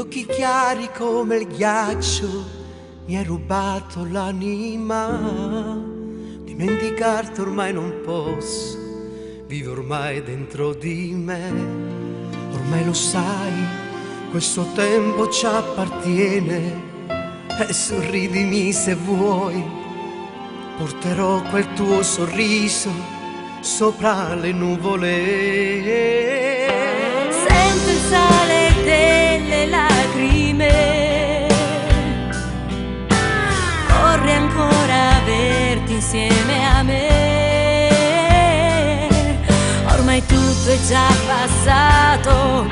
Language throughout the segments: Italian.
occhi chiari come il ghiaccio mi hai rubato l'anima. Dimenticarti ormai non posso, vivo ormai dentro di me. Ormai lo sai, questo tempo ci appartiene. E sorridimi se vuoi, porterò quel tuo sorriso sopra le nuvole. Sento il sale delle lacrime, vorrei ancora averti insieme a me. Ormai tutto è già passato,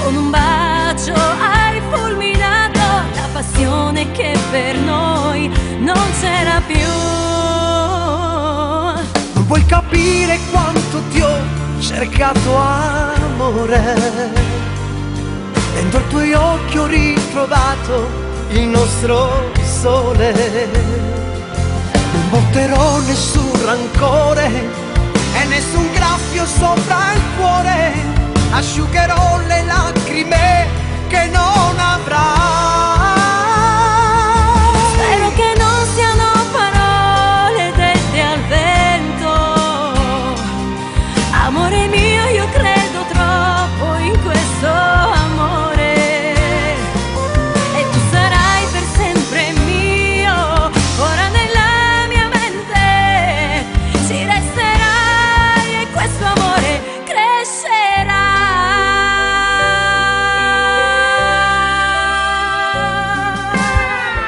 con un bacio hai fulminato la passione che per noi non c'era più. Non puoi capire quanto ti ho cercato, amore. Dentro i tuoi occhi ho ritrovato il nostro sole. Non porterò nessun rancore e nessun graffio sopra il cuore. Asciugherò le lacrime che non avrai. Spero che non siano parole dette al vento. Amore mio, io credo troppo in questo amore. E tu sarai per sempre mio, ora nella mia mente ci resterai e questo amore crescerà.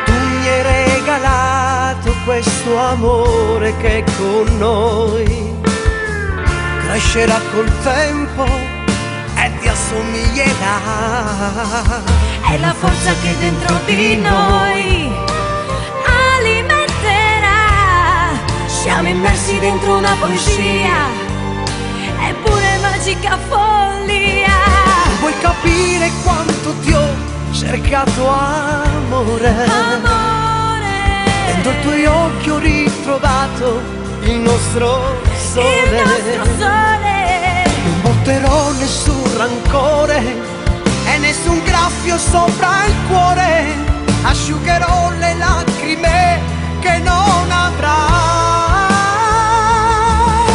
Tu mi hai regalato questo amore che con noi crescerà col tempo e ti assomiglierà. È la forza che dentro di noi alimenterà. Siamo immersi dentro una poesia, eppure magica follia. Non puoi capire quanto ti ho cercato, amore. Amore, Dentro i tuoi occhi ho ritrovato il nostro sole. il nostro sole. Non porterò nessun rancore e nessun graffio sopra il cuore. Asciugherò le lacrime che non avrai.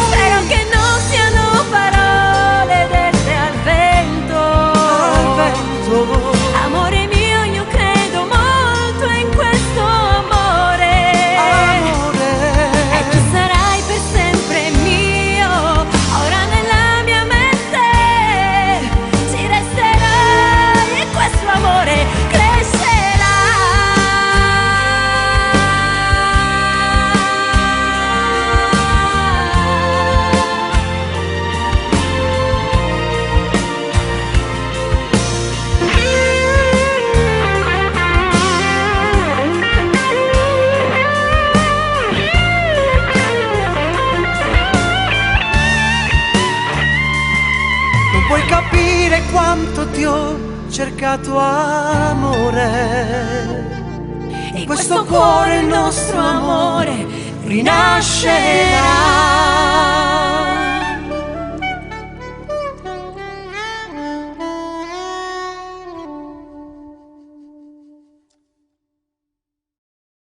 Spero che non siano parole dette al vento. Al vento. Amore mio, io credo molto in questo amore. Amore. E tu sarai per sempre mio, ora nella mia mente ci resterai e questo amore crescerà. Non puoi capire quanto ti ho cercato, amore. E questo cuore, il nostro amore, rinascerà.